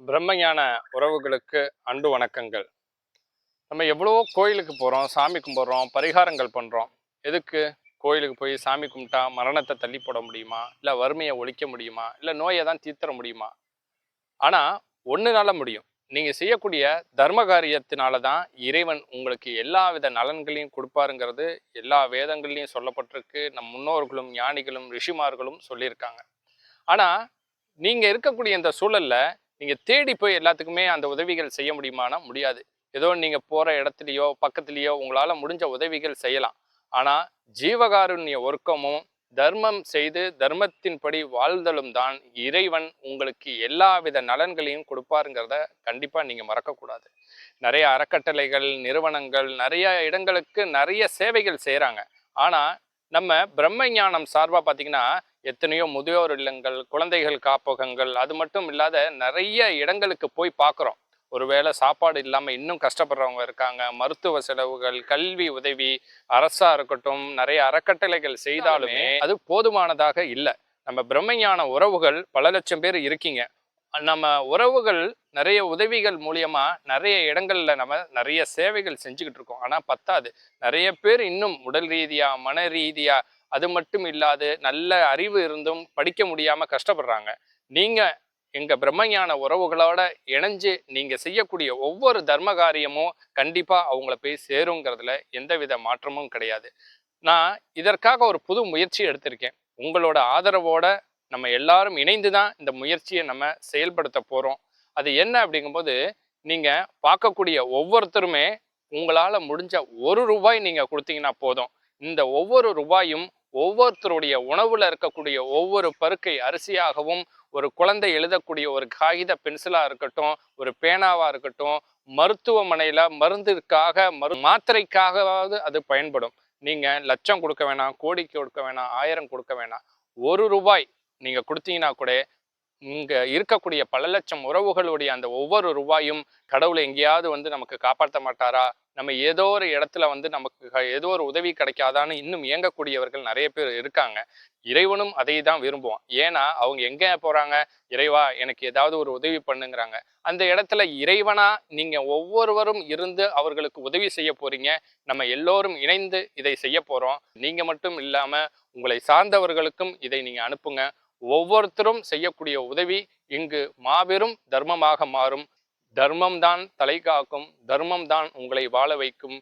பிரம்மஞான உறவுகளுக்கு அன்பு வணக்கங்கள். நம்ம எவ்வளவோ கோயிலுக்கு போகிறோம், சாமி கும்பிட்றோம், பரிகாரங்கள் பண்ணுறோம். எதுக்கு? கோயிலுக்கு போய் சாமி கும்பிட்டா மரணத்தை தள்ளி போட முடியுமா? இல்லை வறுமையை ஒழிக்க முடியுமா? இல்லை நோயை தான் தீர்த்தர முடியுமா? ஆனால் ஒன்றுனால முடியும். நீங்கள் செய்யக்கூடிய தர்ம காரியத்தினால தான் இறைவன் உங்களுக்கு எல்லா வித நலன்களையும் கொடுப்பாருங்கிறது எல்லா வேதங்கள்லையும் சொல்லப்பட்டிருக்கு. நம் முன்னோர்களும் ஞானிகளும் ரிஷிமார்களும் சொல்லியிருக்காங்க. ஆனால் நீங்கள் இருக்கக்கூடிய இந்த சூழல்ல நீங்கள் தேடி போய் எல்லாத்துக்குமே அந்த உதவிகள் செய்ய முடியுமானா முடியாது. ஏதோ நீங்கள் போகிற இடத்துலையோ பக்கத்துலேயோ உங்களால் முடிஞ்ச உதவிகள் செய்யலாம். ஆனால் ஜீவகாருண்ய ஒர்க்கமும் தர்மம் செய்து தர்மத்தின்படி வாழ்தலும் தான் இறைவன் உங்களுக்கு எல்லா வித நலன்களையும் கொடுப்பாருங்கிறத கண்டிப்பாக நீங்கள் மறக்கக்கூடாது. நிறைய அறக்கட்டளைகள் நிறுவனங்கள் நிறைய இடங்களுக்கு நிறைய சேவைகள் செய்கிறாங்க. ஆனால் நம்ம பிரம்ம ஞானம் சார்பாக பார்த்தீங்கன்னா எத்தனையோ முதியோர் இல்லங்கள், குழந்தைகள் காப்பகங்கள், அது மட்டும் இல்லாத நிறைய இடங்களுக்கு போய் பார்க்குறோம். ஒருவேளை சாப்பாடு இல்லாமல் இன்னும் கஷ்டப்படுறவங்க இருக்காங்க. மருத்துவ செலவுகள், கல்வி உதவி, அரசா இருக்கட்டும், நிறைய அறக்கட்டளைகள் செய்தாலுமே அது போதுமானதாக இல்லை. நம்ம பிரம்மஞான உறவுகள் பல லட்சம் பேர் இருக்கீங்க. நம்ம உறவுகள் நிறைய உதவிகள் மூலியமா நிறைய இடங்கள்ல நம்ம நிறைய சேவைகள் செஞ்சுக்கிட்டு இருக்கோம். ஆனா பத்தாது. நிறைய பேர் இன்னும் உடல் ரீதியா, மன ரீதியா, அது மட்டும் இல்லாது நல்ல அறிவு இருந்தும் படிக்க முடியாம கஷ்டப்படுறாங்க. நீங்க எங்க பிரம்மஞான உறவுகளோட இணைஞ்சு நீங்க செய்யக்கூடிய ஒவ்வொரு தர்ம காரியமும் கண்டிப்பா அவங்கள போய் சேருங்கிறதுல எந்தவித மாற்றமும் கிடையாது. நான் இதற்காக ஒரு புது முயற்சி எடுத்திருக்கேன். உங்களோட ஆதரவோட நம்ம எல்லாரும் இணைந்து தான் இந்த முயற்சியை நம்ம செயல்படுத்த போகிறோம். அது என்ன அப்படிங்கும்போது, நீங்கள் பார்க்கக்கூடிய ஒவ்வொருத்தருமே உங்களால் முடிஞ்ச ரூபாய் நீங்கள் கொடுத்தீங்கன்னா போதும். இந்த ஒவ்வொரு ரூபாயும் ஒவ்வொருத்தருடைய உணவில் இருக்கக்கூடிய ஒவ்வொரு பருக்கை அரிசியாகவும், ஒரு குழந்தை எழுதக்கூடிய ஒரு காகித பென்சிலாக இருக்கட்டும், ஒரு பேனாவாக இருக்கட்டும், மருத்துவமனையில் மருந்திற்காக மாத்திரைக்காகவாவது அது பயன்படும். நீங்கள் லட்சம் கொடுக்க வேணாம், கோடிக்கு கொடுக்க வேணாம், 1000 கொடுக்க வேணாம். ரூபாய் நீங்கள் கொடுத்தீங்கன்னா கூட இங்க இருக்கக்கூடிய பல லட்சம் உறவுகளுடைய அந்த ஒவ்வொரு ரூபாயும் கடவுளை எங்கேயாவது வந்து நமக்கு காப்பாற்ற மாட்டாரா, நம்ம ஏதோ ஒரு இடத்துல வந்து நமக்கு ஏதோ ஒரு உதவி கிடைக்காதான்னு இன்னும் இயங்கக்கூடியவர்கள் நிறைய பேர் இருக்காங்க. இறைவனும் அதை தான் விரும்புவான். ஏன்னா அவங்க எங்க போறாங்க? இறைவா எனக்கு ஏதாவது ஒரு உதவி பண்ணுங்கிறாங்க. அந்த இடத்துல இறைவனா நீங்க ஒவ்வொருவரும் இருந்து அவர்களுக்கு உதவி செய்ய போறீங்க. நம்ம எல்லோரும் இணைந்து இதை செய்ய போறோம். நீங்க மட்டும் இல்லாம உங்களை சார்ந்தவர்களுக்கும் இதை நீங்க அனுப்புங்க. ஒவ்வொருத்தரும் செய்யக்கூடிய உதவி இங்கு மாபெரும் தர்மமாக மாறும். தர்மம் தான் தலை காக்கும், தர்மம் தான் உங்களை வாழ வைக்கும்.